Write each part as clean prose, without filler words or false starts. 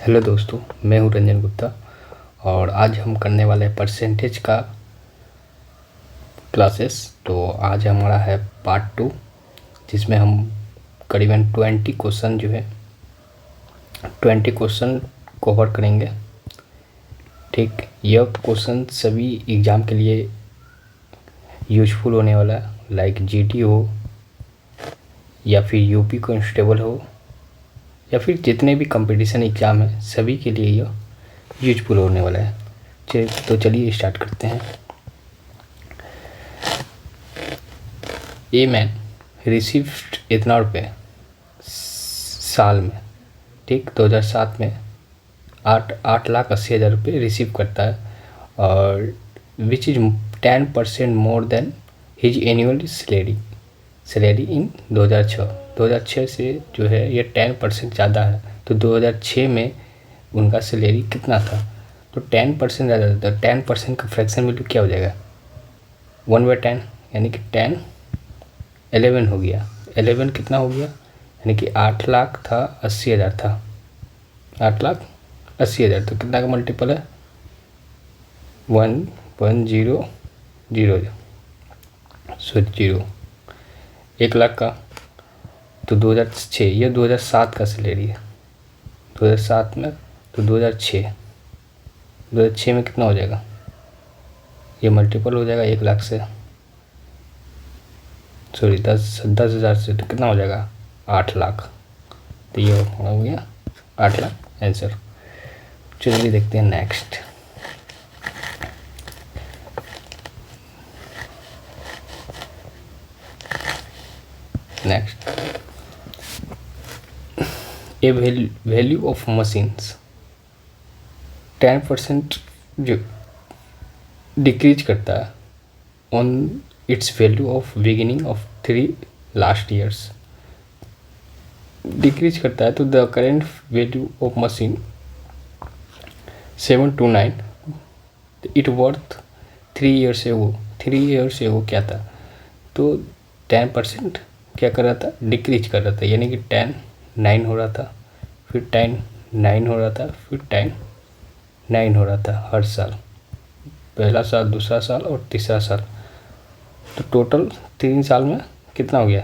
Hello दोस्तों, मैं हूं रंजन गुप्ता और आज हम करने वाले हैं परसेंटेज का क्लासेस। तो आज हमारा है पार्ट 2, जिसमें हम करीबन 20 क्वेश्चन 20 क्वेश्चन कवर करेंगे। ठीक, यह क्वेश्चन सभी एग्ज़ाम के लिए यूजफुल होने वाला है, लाइक जीडी हो या फिर यूपी कांस्टेबल हो या फिर जितने भी कंपटीशन एग्ज़ाम हैं सभी के लिए यह यूजफुल होने वाला है। तो चलिए स्टार्ट करते हैं। ए मैन रिसीव्ड इतना रुपये साल में, ठीक, 2007 में 8,80,000 रुपये रिसीव करता है और which is 10% more than his annual salary in 2006 से जो है ये 10% ज़्यादा है। तो 2006 में उनका सैलरी कितना था? तो 10% ज़्यादा था। 10% का फ्रैक्शन वैल्यू क्या हो जाएगा? 1/10, यानी कि 10 11 हो गया। 11 कितना हो गया? यानी कि 8,80,000 था, 80,000 था, 8,80,000। तो कितना का मल्टीपल है? 1,1,0,0 0 1 लाख का। तो 2006, ये 2007 का सैलरी है, 2007 में। तो 2006 में कितना हो जाएगा? ये मल्टीपल हो जाएगा 1 लाख से, सॉरी 10,000 से। तो कितना हो जाएगा? 8 लाख। तो ये हो गया 8 लाख आंसर। चलिए देखते हैं next. A value of machines 10% जो डिक्रीज करता है on it's value of beginning of 3 last years. Decrease करता है तो the current value of machine 729, it worth 3 years से वो क्या था? तो 10% क्या कर रहा था? डिक्रीज कर रहा था, यानी कि 10 9 हो रहा था, फिर 10 9 हो रहा था, फिर 10 9 हो रहा था हर साल, पहला साल, दूसरा साल और तीसरा साल। तो टोटल 3 साल में कितना हो गया?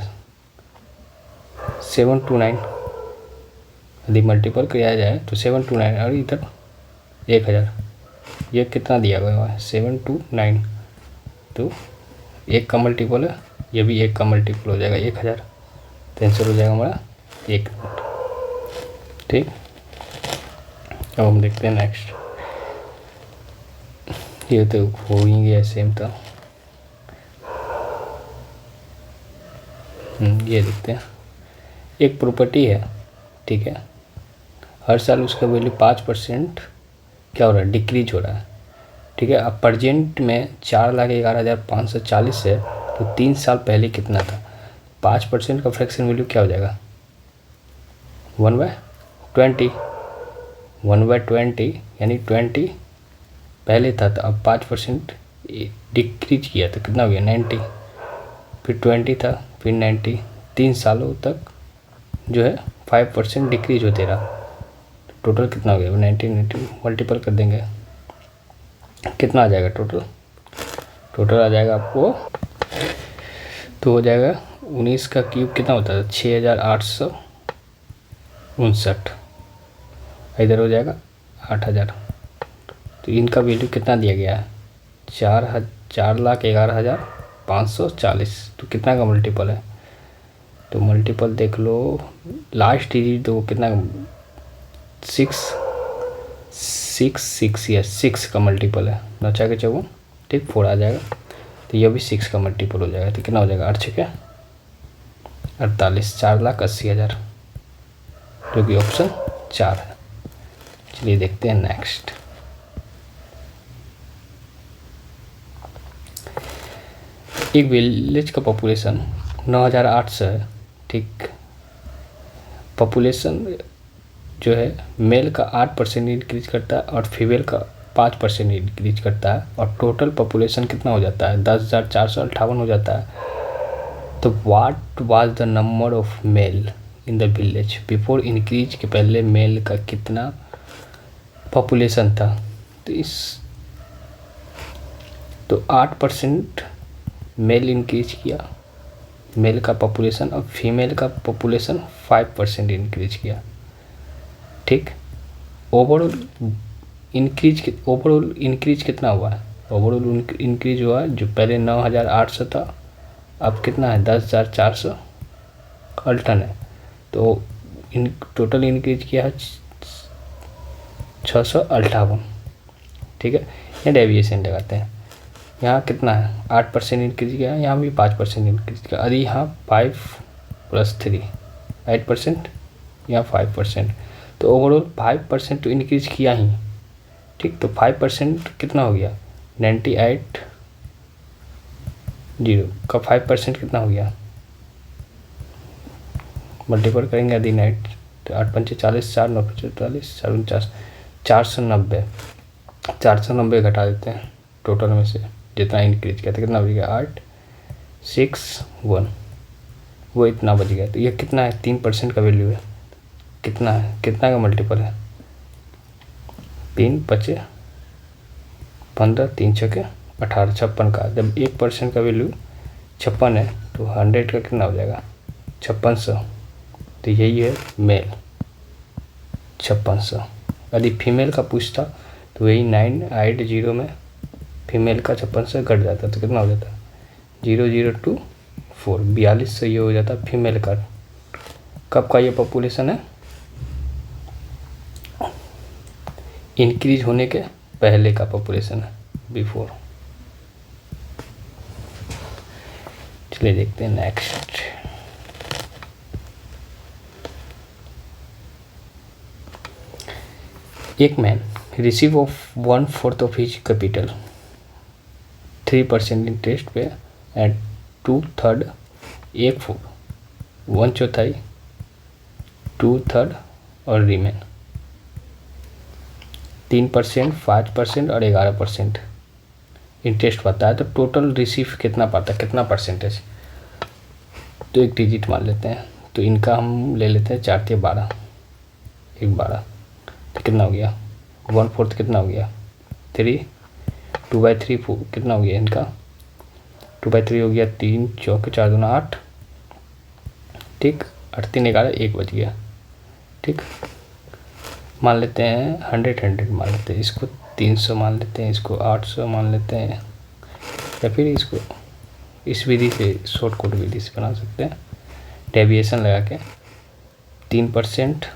729। यदि मल्टीपल किया जाए तो 729 और इधर 1,000, ये कितना दिया गया है? 729। तो 1 का मल्टीपल है, ये भी 1 का मल्टीपल हो जाएगा 1,000। तो आंसर हो जाएगा हमारा 1। ठीक, अब हम देखते हैं नेक्स्ट। ये तो हो ही गया सेम था। ये देखते हैं। एक प्रॉपर्टी है, ठीक है, हर साल उसका वैल्यू 5% क्या हो रहा है? डिक्रीज हो रहा है, ठीक है। अब प्रेजेंट में 4,11,540 है, तो 3 साल पहले कितना था? 5% का फ्रैक्शन वैल्यू क्या हो जाएगा? 1/20, 1/20, यानी 20 पहले था, तो अब 5% डिक्रीज किया तो कितना हो गया? 90, फिर 20 था, फिर 90। 3 सालों तक जो है 5% डिक्रीज होते रहा। तो टोटल कितना हो गया? 90 मल्टीपल कर देंगे, कितना आ जाएगा टोटल? टोटल आ जाएगा आपको, तो हो जाएगा 19 का क्यूब कितना होता है? 6,859। इधर हो जाएगा 8,000। तो इनका वैल्यू कितना दिया गया है? 4,11,540। तो कितना का मल्टीपल है? तो मल्टीपल देख लो, लास्ट डिजिट तो कितना? 6 का मल्टीपल है, 9 4 54, ठीक, 4 आ जाएगा। तो यह भी 6 का मल्टीपल हो जाएगा। तो कितना हो जाएगा? 8 6 48, 4,80,000, जो कि ऑप्शन 4 है। चलिए देखते हैं नेक्स्ट। एक विलेज का पॉपुलेशन 9,800 है, ठीक। पॉपुलेशन जो है मेल का 8% इंक्रीज करता है और फीमेल का 5% इंक्रीज करता है, और टोटल पॉपुलेशन कितना हो जाता है? 10,458 हो जाता है। तो what was the number of male in the village before increase के पहले मेल का कितना पॉपुलेशन था, तो 8% मेल इंक्रीज किया, मेल का पॉपुलेशन, और फीमेल का पॉपुलेशन 5% इंक्रीज किया। ठीक, ओवरऑल इंक्रीज कितना हुआ है? ओवरऑल इंक्रीज हुआ जो पहले 9,800 था, अब कितना है? 10,400 अल्टन है। तो टोटल इंक्रीज किया है 658। ठीक है, यहाँ डेविएशन लगाते हैं। यहाँ कितना है? 8% इंक्रीज किया, यहाँ भी 5% इंक्रीज किया। अरे यहाँ 5 + 3 8%, यहाँ 5%, तो ओवरऑल 5% तो इंक्रीज किया ही। ठीक, तो 5% कितना हो गया? 98 जीरो का 5% कितना हो गया? मल्टीपल करेंगे यदि 9 तो 8 पंचे 40, 4 9 45, 4 49, 490। 490 घटा देते हैं टोटल में से, जितना इंक्रीज किया था कितना बच गया? 8 6 1, वो इतना बच गया। तो ये कितना है? 3% का वैल्यू है। कितना है? कितना का मल्टीपल है? 3 5 15, 3 6 18, 56 का। जब 1% का वैल्यू 56 है तो 100 का कितना हो जाएगा? 5600। तो यही है मेल 5600। यदि फीमेल का पूछता तो यही 980 में फीमेल का 5600 घट जाता, तो कितना हो जाता? 0024, 4200 ये हो जाता फीमेल का। कब का ये पॉपुलेशन है? इंक्रीज होने के पहले का पॉपुलेशन है, बिफोर। चलिए देखते हैं नेक्स्ट। एक man receive of 1/4 of his capital 3% interest पे एंड 2/3 1/4 1/4 2/3 और रिमेन 3%, 5% और 11% इंटरेस्ट पाता है। तो टोटल रिसीव कितना पाता है, कितना परसेंटेज? तो एक डिजिट मान लेते हैं। तो इनका हम ले लेते हैं 4 × 12, 1 12, तो कितना हो गया? 1/4 कितना हो गया? 3, 2/3 कितना हो गया इनका? 2/3 हो गया 3 4 4 2 8। ठीक, 8 3 11 1 बच गया। ठीक, मान लेते हैं 100 मान लेते हैं, इसको 300 मान लेते हैं, इसको 800 मान लेते हैं, या फिर इसको इस विधि से, शॉर्टकट विधि से बना सकते हैं, डेविएशन लगा के। 3%,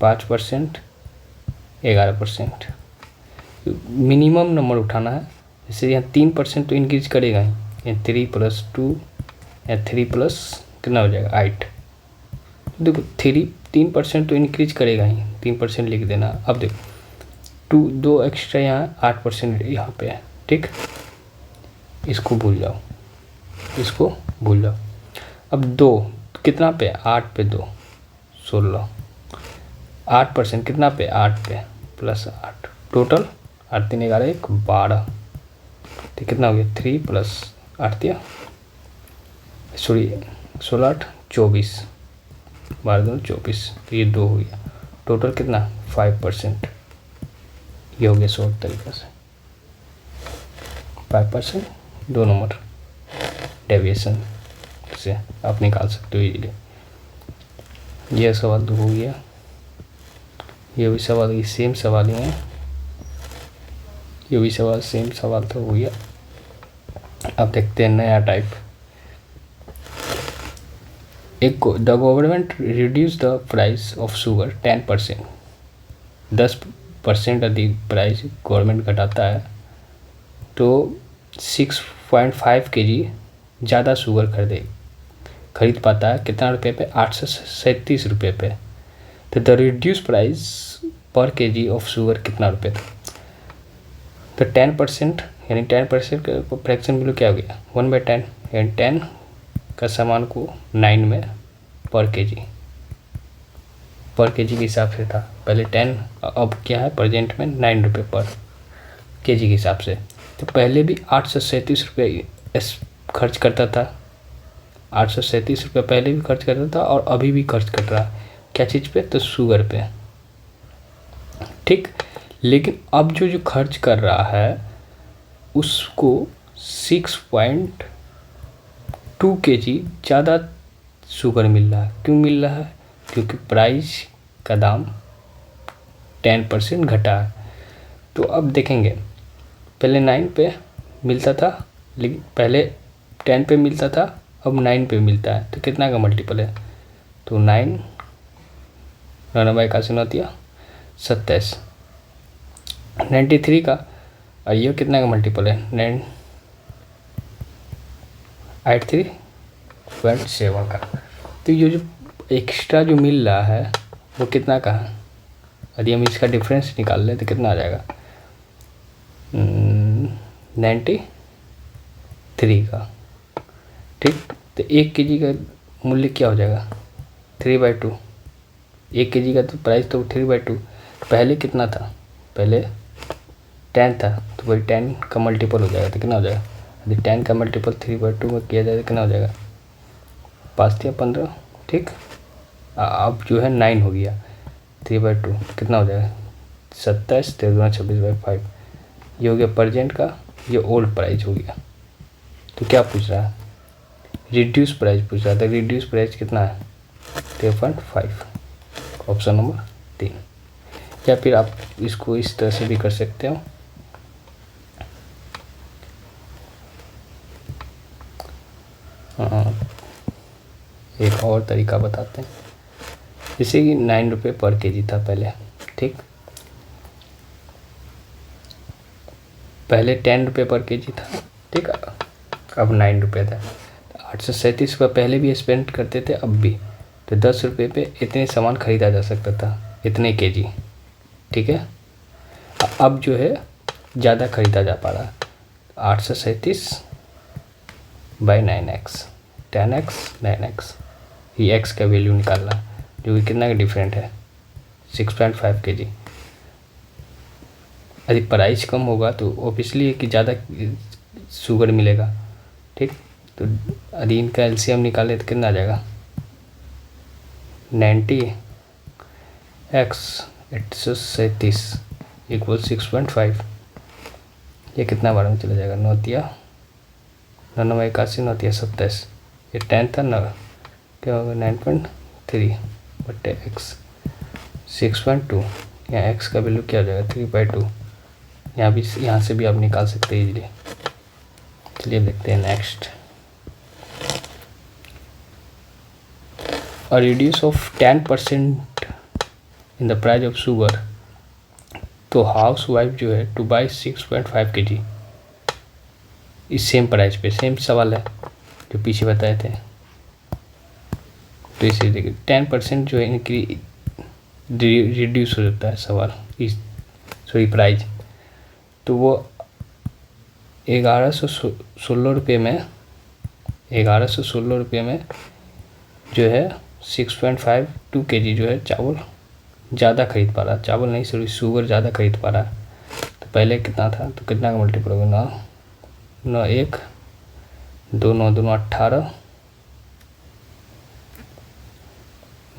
5%, 11%। मिनिमम नंबर उठाना है। जैसे यहाँ 3% तो इंक्रीज करेगा ही, यहाँ 3 + 2 या 3 प्लस कितना हो जाएगा? 8। देखो 3% तो इंक्रीज करेगा ही, 3% लिख देना। अब देखो 2 एक्स्ट्रा यहाँ 8% यहाँ पे है। ठीक, इसको भूल जाओ, इसको भूल जाओ। अब 2 कितना पे? 8 पे 2 16। 8% कितना पे? 8 पे + 8, टोटल 8 3 11 1 12। तो कितना हो गया? 3 + 8 सॉरी 16 8 24, 12 2 24। तो ये 2 हो गया। टोटल कितना? 5%। ये हो गया शॉर्ट तरीके से 5%, 2 नंबर डेविएशन से आप निकाल सकते हो इजीली। यह सवाल तो हो गया। ये भी सवाल, ये सेम सवाल ही है, ये भी सवाल सेम सवाल तो हो गया। अब देखते हैं नया type. The government reduce the price of sugar 10%। 10% अधिक प्राइस गवर्नमेंट घटाता है तो 6.5 kg ज़्यादा शुगर खरीद पाता है। कितना रुपये पे? 837 रुपये पे। तो द रिड्यूस प्राइस पर kg ऑफ शुगर कितना रुपये था? तो 10% यानी 10% का फ्रैक्शन वैल्यू क्या हो गया? 1/10, यानी 10 का सामान को 9 में पर kg के हिसाब से था पहले 10, अब क्या है प्रेजेंट में 9 रुपये पर kg के हिसाब से। तो पहले भी 837 रुपये खर्च करता था, 837 रुपये पहले भी खर्च करता था और अभी भी खर्च कर रहा है। क्या चीज़ पे? तो शुगर पे। ठीक, लेकिन अब जो खर्च कर रहा है उसको 6.2 kg ज़्यादा शुगर मिल रहा है। क्यों मिल रहा है? क्योंकि प्राइस का दाम 10% घटा है। तो अब देखेंगे, पहले 9 पे मिलता था, लेकिन पहले 10 पे मिलता था, अब 9 पे मिलता है। तो कितना का मल्टीपल है? तो 9 99 का 27 93 का, और ये कितना का मल्टीपल है? 83.7 का। तो ये जो एक्स्ट्रा जो मिल रहा है वो कितना का है? यदि हम इसका डिफरेंस निकाल लें तो कितना आ जाएगा? 93 का। ठीक, तो 1 kg का मूल्य क्या हो जाएगा? 3/2। 1 kg का तो प्राइस तो 3/2। पहले कितना था? पहले 10 था, तो वही 10 का मल्टीपल हो जाएगा। तो कितना हो जाएगा? यदि 10 का मल्टीपल 3/2 में किया जाए तो कितना हो जाएगा? 5 या 15। ठीक, अब जो है 9 हो गया, 3/2 कितना हो जाएगा? 27, 13, 26/5। ये हो गया प्रेजेंट का, ये ओल्ड प्राइस हो गया। तो क्या पूछ रहा है? रिड्यूस प्राइस पूछ रहा था। रिड्यूस प्राइस कितना है? 3.5। Option number 3। या फिर आप इसको इस तरह से भी कर सकते हो। एक और तरीका बताते हैं। जैसे कि 9 रुपये पर kg था पहले। ठीक, पहले 10 रुपये पर kg था। ठीक, अब 9 रुपये था। 837 रुपये पहले भी स्पेंड करते थे, अब भी। तो 10 रुपये पे इतने सामान खरीदा जा सकता था, इतने kg। ठीक है, अब जो है ज़्यादा खरीदा जा पा रहा है। 837/9x, 10x 9x, ये x का वैल्यू निकालना, जो कि कितना का डिफरेंट है? 6.5 kg। यदि प्राइस कम होगा तो ऑब्वियसली कि ज़्यादा शुगर मिलेगा। ठीक, तो यदि इनका एलसीएम निकाले तो कितना आ जाएगा? 90x 837 equal 6.5। ये कितना बार में चला जाएगा? 99 81 9 27। ये 10 था ना, क्या होगा? 9.3/x 6.2। यहाँ x का वैल्यू क्या हो जाएगा? 3/2। यहाँ से भी आप निकाल सकते हैं इजीली। चलिए देखते हैं next. A reduce of 10% in the price of sugar, तो हाउस वाइफ जो है टू बाई 6.5 kg इस सेम प्राइस पे, सेम सवाल है जो पीछे बताए थे। तो इसे देखिए 10% जो है इनकी रिड्यूस हो जाता है सवाल इस प्राइस। तो वो 1116 रुपये में, 1116 रुपये में जो है 6.52 kg जो है चावल ज़्यादा खरीद पा रहा। चावल नहीं, सॉरी, शुगर ज़्यादा खरीद पा रहा। तो पहले कितना था? तो कितना का मल्टीपल होगा? 9 1 2 9 2 18,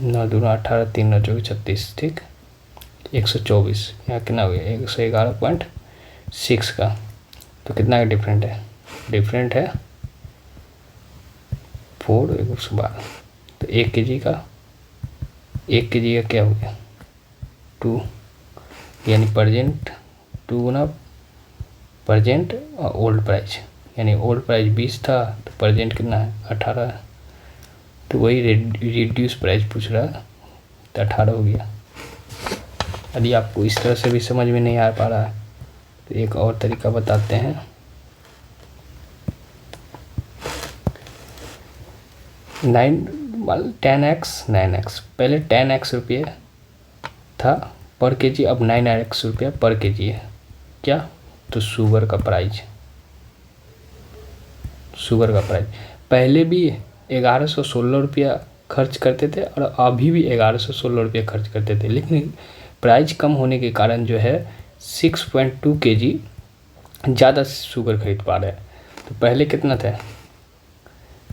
9 2 18, 3 9 24 36। ठीक, 124। यहाँ कितना हो गया? 111.6 का। तो कितना का डिफरेंट है? डिफरेंट है 4 112। तो 1 kg का क्या हो गया? 2, यानी प्रेजेंट 2 गुना प्रेजेंट और ओल्ड प्राइस। यानी ओल्ड प्राइस 20 था तो प्रेजेंट कितना है? 18 है। तो वही रिड्यूस प्राइस पूछ रहा है, तो 18 हो गया। यदि आपको इस तरह से भी समझ में नहीं आ पा रहा है तो एक और तरीका बताते हैं। 10x 9x, पहले 10x रुपये था पर kg, अब 9x रुपया पर kg है। क्या? तो शुगर का प्राइस पहले भी 1116 रुपया खर्च करते थे और अभी भी 1116 रुपया खर्च करते थे, लेकिन प्राइस कम होने के कारण जो है 6.2 kg ज़्यादा शुगर खरीद पा रहे हैं। तो पहले कितना था?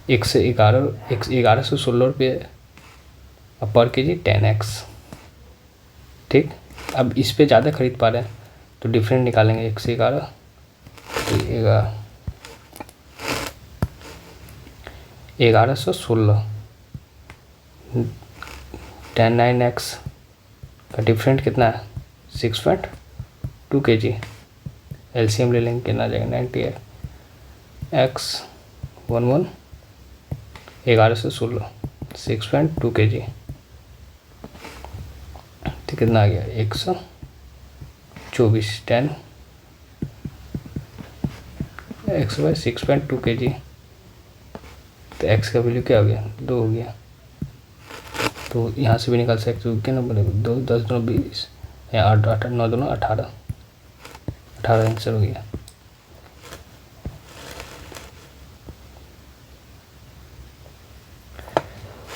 1116 रुपये पर kg 10x। ठीक, अब इस पे ज़्यादा खरीद पा रहे हैं तो डिफरेंट निकालेंगे 1 से 11 तो 1116 10 9x का डिफरेंट कितना है 6.2 kg। एलसीएम ले लेंगे कितना आ जाएगा 98 x 11 1116 6.2 kg तो कितना आ गया 124 10 x बाई 6.2 kg। तो x का वैल्यू क्या हो गया 2 हो गया। तो यहाँ से भी निकाल सकते हो क्या नंबर है 2 10 2 20 या 8 8 9 2 18 18 आंसर हो गया।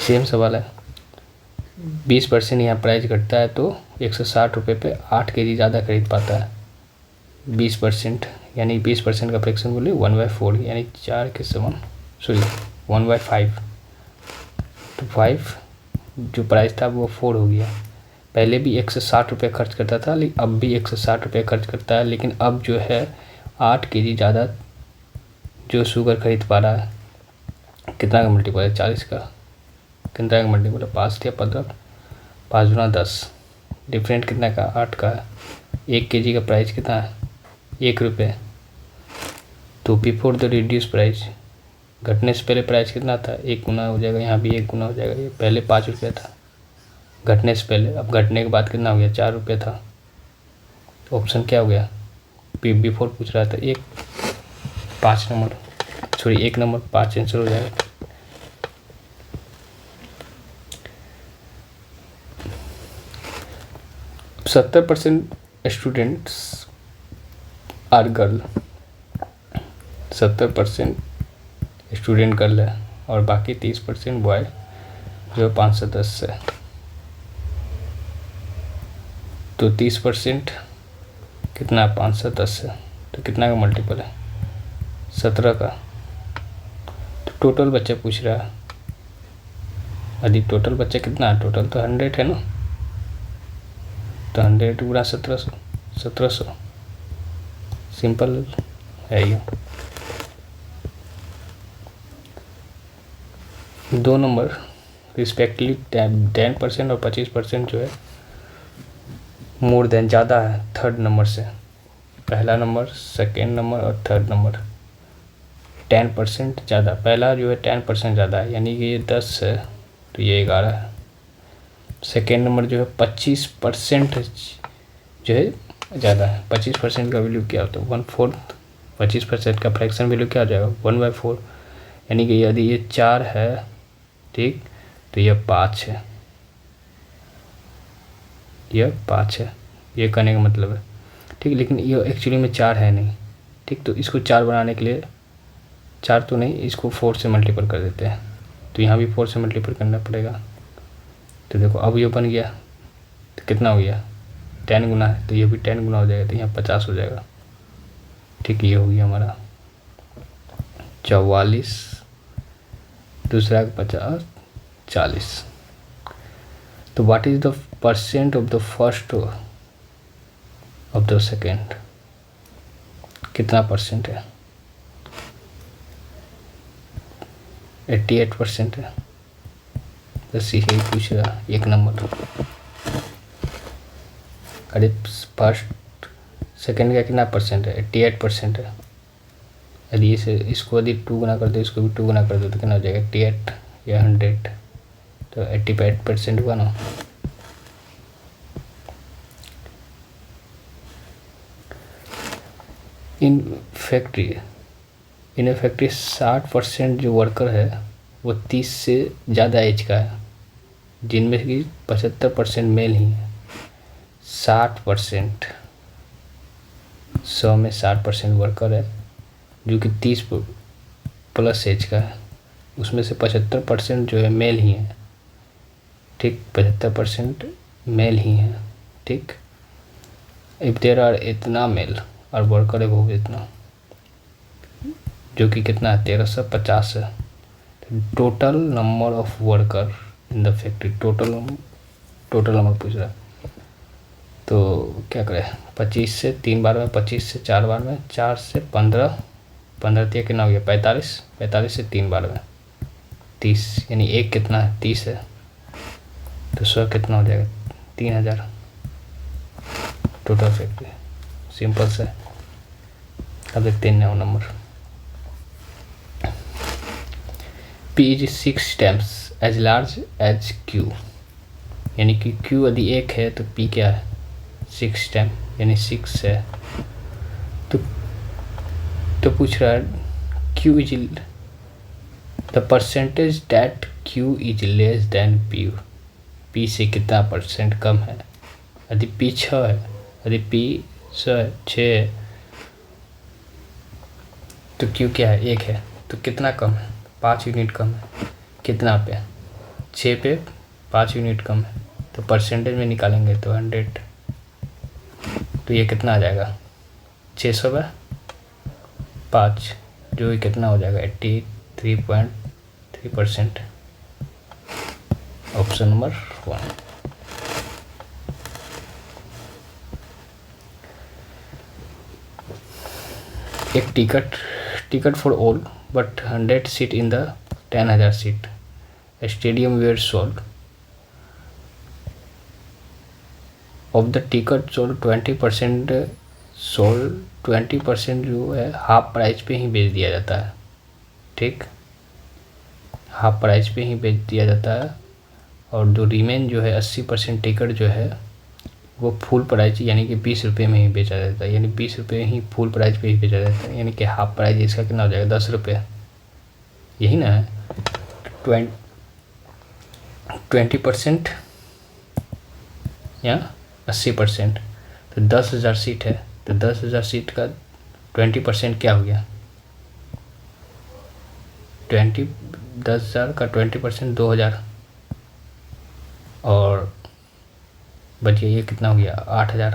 सेम सवाल है 20% यहाँ प्राइस घटता है तो 160 रुपये पे 8 kg ज़्यादा खरीद पाता है। 20% यानी 20% का फ्रैक्शन बोलिए 1/4 यानी 4 के समान 1/5 तो 5 जो प्राइस था वो 4 हो गया। पहले भी 160 रुपये खर्च करता था लेकिन अब भी 160 रुपये खर्च करता है, लेकिन अब जो है 8 kg ज़्यादा जो शुगर खरीद पा रहा है। कितना का मल्टीपल है 40 का, कितना का मल्टीपल है 5 या 15 5 गुना 10। डिफरेंट कितना का 8 का है। 1 kg का प्राइस कितना है 1 रुपये। तो बिफोर द रिड्यूस प्राइस घटने से पहले प्राइस कितना था 1 गुना हो जाएगा, यहाँ भी 1 गुना हो जाएगा। ये पहले 5 रुपये था घटने से पहले, अब घटने के बाद कितना हो गया 4 रुपये था। तो ऑप्शन क्या हो गया बिफोर पूछ रहा था 1 5 नंबर 1 नंबर 5 आंसर हो जाएगा। अब 70% students are girl, 70% student girl है और बाकी 30% बॉय जो 510 से। तो 30% कितना 510 से तो कितना का मल्टीपल है 17 का। तो टोटल बच्चा पूछ रहा है यदि टोटल बच्चा कितना है, टोटल तो 100 है ना, तो 100 गुणा 1700 सिंपल है ये। 2 नंबर रिस्पेक्टिवली 10% और 25% जो है मोर देन ज़्यादा है थर्ड नंबर से। पहला नंबर सेकेंड नंबर और थर्ड नंबर 10% ज़्यादा। पहला जो है 10% ज़्यादा है यानी कि ये 10 है तो ये 11 है। सेकेंड नंबर जो है 25% जो है ज़्यादा है। 25% का वैल्यू क्या होता है 1/4। 25% का फ्रैक्शन वैल्यू क्या हो जाएगा 1/4 यानी कि यदि ये 4 है ठीक तो यह 5 है, यह 5 है, ये कहने का मतलब है ठीक। लेकिन ये एक्चुअली में 4 है नहीं ठीक। तो इसको 4 बनाने के लिए 4 तो नहीं, इसको 4 से मल्टीपल कर देते हैं। तो यहाँ भी 4 से मल्टीपल करना पड़ेगा। तो देखो अब ये बन गया तो कितना हो गया 10 गुना है तो ये भी 10 गुना हो जाएगा तो यहाँ 50 हो जाएगा ठीक। ये हो गया हमारा 44 दूसरा 50 40। तो what is the percent of the first of the second, कितना परसेंट है 88% है। बस यही पूछ रहा 1 नंबर। अरे फर्स्ट सेकेंड का कितना परसेंट है 88% है। यदि इसको यदि 2 गुना कर दो इसको भी 2 गुना कर दो तो कितना हो जाएगा 88 या 100 तो 85% हुआ ना। इन फैक्ट्री 60% जो वर्कर है वो 30 से ज़्यादा एज का है जिनमें कि 75% मेल ही है। 60% 100 में 60% वर्कर है जो कि 30 प्लस एज का है, उसमें से 75% जो है मेल ही है ठीक। 75% मेल ही है ठीक। इफ देयर आर इतना मेल और वर्कर है वो इतना जो कि कितना है 1350 है। Total number of worker in the factory, total number पूछ रहा है तो क्या करें, 25 से 3 बार में, 25 से 4 बार में, 4 से 15, 15 दिया कितना हो गया 45, 45 से 3 बार में 30, यानी एक कितना है 30 है, तो 100 कितना हो जाएगा 3000 टोटल फैक्ट्री। सिंपल से। अब देखते हैं 9 number. P is 6 times as large as Q, यानी कि Q यदि 1 है तो P क्या है 6 टाइम, यानी 6 है। तो पूछ रहा है Q is the percentage that Q is less than P, P से कितना परसेंट कम है। यदि P 6 है, यदि P 6 है तो Q क्या है 1 है, तो कितना कम है 5 यूनिट कम है। कितना पे 6 पे 5 यूनिट कम है, तो परसेंटेज में निकालेंगे तो 100, तो ये कितना आ जाएगा 600 बाय 5, जो ये कितना हो जाएगा 83.3%। Option number 1। एक ticket for all but 100 seat in the 10,000 seat stadium were sold of the ticket sold 20%, sold 20% जो है हाफ प्राइस पे ही बेच दिया जाता है। ठीक, हाफ प्राइस पे ही बेच दिया जाता है, और जो रिमेन जो है 80% टिकट जो है वो फुल प्राइस यानी कि 20 रुपये में ही बेचा जाता है, यानी 20 रुपये ही फुल प्राइस पे ही बेचा जाता है, यानी कि हाफ प्राइस इसका कितना हो जाएगा 10 रुपये, यही ना है। 20% या 80%, तो 10,000 सीट है, तो 10,000 सीट का 20% क्या हो गया 10,000 का 20% 2,000, और बचिए ये कितना हो गया 8,000,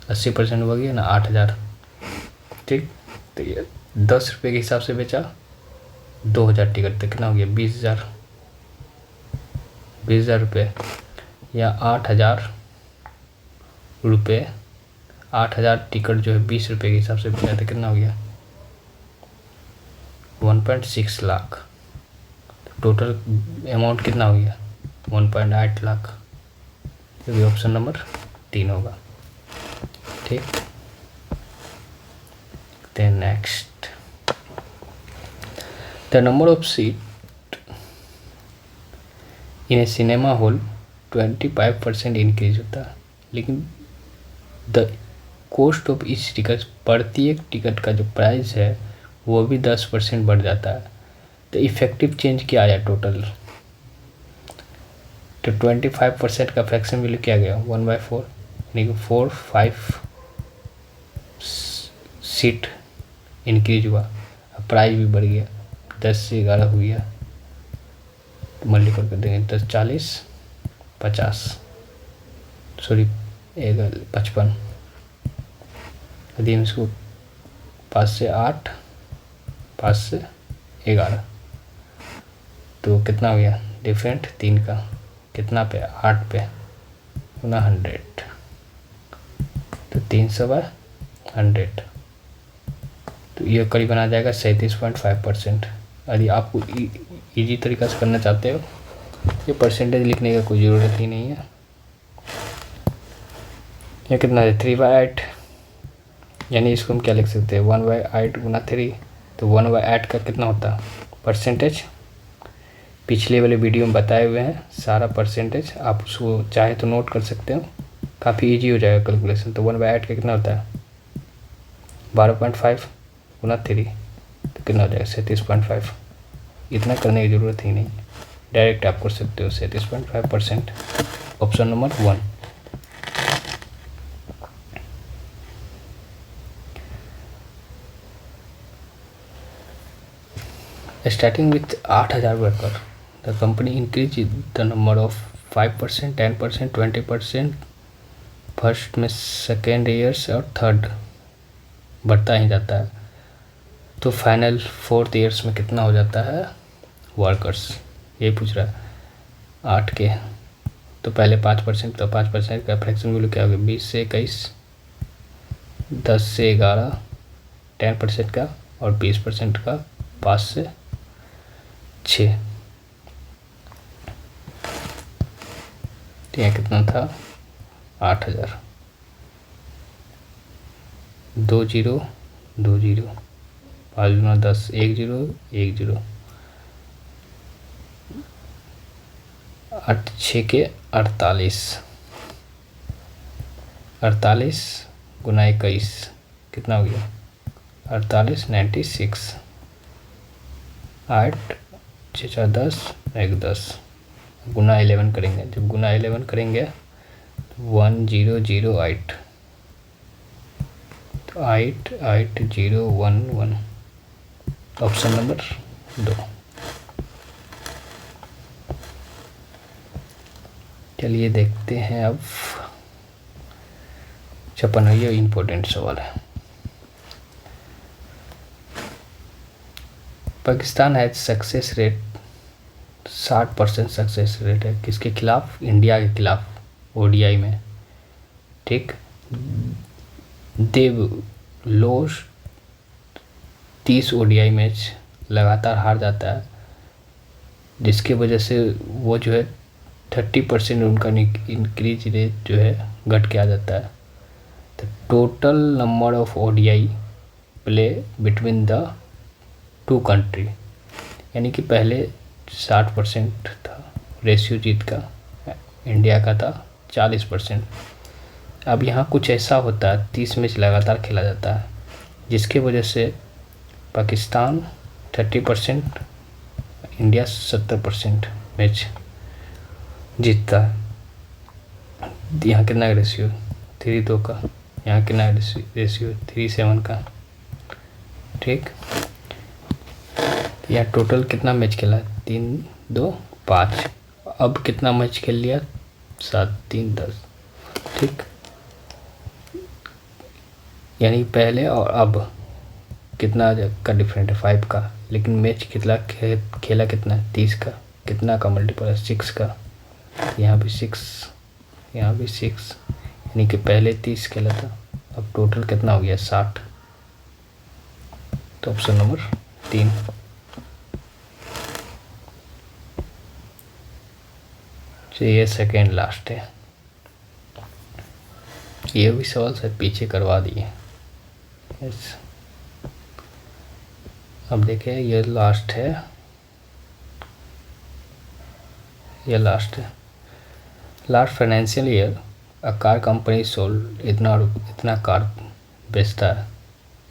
80% हो गया ना 8,000। ठीक, तो ये 10 रुपये के हिसाब से बेचा, 2,000 टिकट, तो कितना हो गया 20,000, 20,000 रुपये, या 8,000 रुपये, 8,000 टिकट जो है 20 रुपये के हिसाब से बेचा, तो कितना हो गया 1.6 लाख। टोटल अमाउंट कितना हो गया 1.8 लाख। तो भी ऑप्शन नंबर 3 होगा। ठीक, then next, the number of seat in a cinema hall 25% increase होता है, लेकिन the cost of each ticket, प्रत्येक टिकट का जो प्राइस है वो भी 10% बढ़ जाता है। तो इफेक्टिव चेंज क्या आया टोटल, तो 25% का फ्रैक्शन वैल्यू क्या गया 1/4, यानी कि 4-5 सीट इंक्रीज हुआ, प्राइस भी बढ़ गया, 10 से 11 हो गया, तो मल्टीपल कर देंगे 10, 40, 50, सॉरी 55, यदि हम इसको 5 से 8, 5 से 11, तो कितना हो गया डिफरेंट 3 का, कितना पे 8 पे गुना 100, तो 300/100, तो ये करीबन आ जाएगा 37.5%। यदि आपको इजी तरीका से करना चाहते हो, ये परसेंटेज लिखने का कोई ज़रूरत ही नहीं है। ये कितना है 3/8, यानी इसको हम क्या लिख सकते हैं 1/8 गुना 3, तो 1/8 का कितना होता है परसेंटेज, पिछले वाले वीडियो में बताए हुए हैं सारा परसेंटेज, आप उसको चाहे तो नोट कर सकते हो, काफ़ी इजी हो जाएगा कैलकुलेशन। तो 1/8 का कितना होता है 12.5 गुना 3, तो कितना हो जाएगा 37.5। इतना करने की ज़रूरत ही नहीं, डायरेक्ट आप कर सकते हो 37.5%। Option number 1। Starting with 8,000 worker, the company increase the number of 5%, 10%, 20%, first में, सेकेंड ईयर्स और थर्ड बढ़ता ही जाता है, तो फाइनल 4th ईयर्स में कितना हो जाता है वर्कर्स, ये पूछ रहा है 8 के, तो पहले 5%, तो 5% का फ्रैक्शन वैल्यू क्या होगा? 20 से 21, 10 से 11, 10% का, और 20% का 5 से 6। तो यहाँ कितना था? 8000। 2 0 2 0, 5 गुना 10, 1 0 1 0, 8 6 के 48, 48 गुना 21 कितना हो गया? 48, 96। 8 6 4 10, 1 10, गुना 11 करेंगे। जब गुना 11 करेंगे तो 1008, तो 8 8 0 1 1, ऑप्शन नंबर 2। चलिए देखते हैं अब 56, ये इम्पोर्टेंट सवाल है। Pakistan has success rate 60% success rate है किसके खिलाफ? इंडिया के खिलाफ ओडीआई में। ठीक, देव लोस 30 ओडीआई मैच लगातार हार जाता है, जिसके वजह से वो जो है 30% उनका इंक्रीज रेट जो है घट के आ जाता है। तो total number of ODI play between the two country, यानी कि पहले 60% था रेशियो जीत का, इंडिया का था 40%। अब यहाँ कुछ ऐसा होता है, 30 मैच लगातार खेला जाता है, जिसके वजह से पाकिस्तान 30%, इंडिया 70% मैच जीतता है। यहाँ कितना रेशियो? 3-2 का। यहाँ कितना रेशियो? 3-7 का। ठीक, यहाँ टोटल कितना मैच खेला? 3 2 5। अब कितना मैच खेल लिया? 7 3 10। ठीक, यानी पहले और अब कितना का डिफरेंट है? 5 का। लेकिन मैच कितना खेला कितना? 30 का। कितना का मल्टीपल है? 6 का। यहाँ भी 6, यहाँ भी 6, यानी कि पहले 30 खेला था, अब टोटल कितना हो गया? 60। तो ऑप्शन नंबर 3। ये सेकेंड लास्ट है, ये भी सवाल से पीछे करवा दिए। यस, अब देखिए ये लास्ट है, ये लास्ट है। Last financial year a car company sold इतना कार बेचता है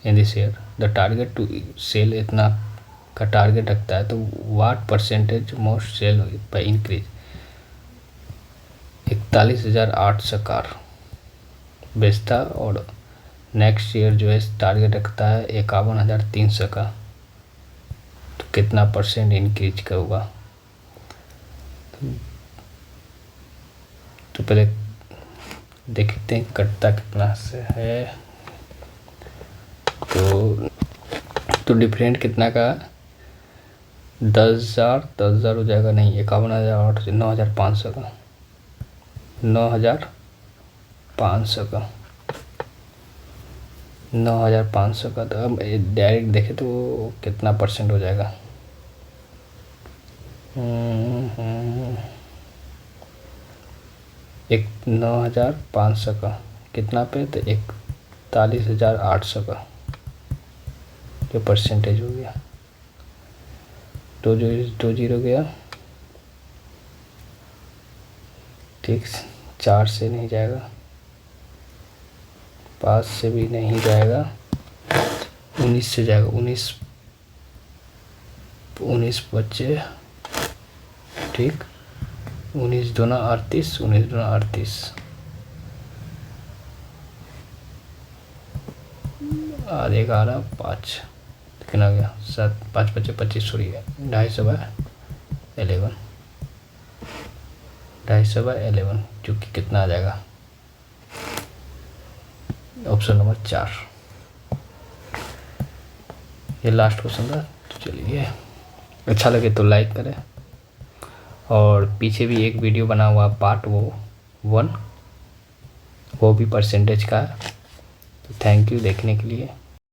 in this year, the target to sell इतना का टारगेट रखता है, तो what percentage most sell by increase? 41,800 car बेचता, और नेक्स्ट ईयर जो है टारगेट रखता है 51,300 का, तो कितना परसेंट इंक्रीज का होगा? तो पहले देखते हैं कटता कितना से है। तो डिफरेंट कितना का? 10,000 हो जाएगा, नहीं 51,800, 9,500 का, 9,500 का, 9,500 का। तो अब डायरेक्ट देखे तो कितना परसेंट हो जाएगा? एक 9,500 का कितना पे? तो 41,800 का जो परसेंटेज हो गया। तो जो 2 0 गया, ठीक, 4 से नहीं जाएगा, 5 से भी नहीं जाएगा, 19 से जाएगा। 19 बच्चे, ठीक, 19 दूना 38, 19 दूना 38, आधे 11 5, कितना गया? 7 5 बच्चे 25, सॉरी 250/11, 250/11, जो कि कितना आ जाएगा? Option number 4। ये लास्ट क्वेश्चन था। तो चलिए, अच्छा लगे तो लाइक करें और पीछे भी एक वीडियो बना हुआ पार्ट 1, वो भी परसेंटेज का। तो थैंक यू देखने के लिए।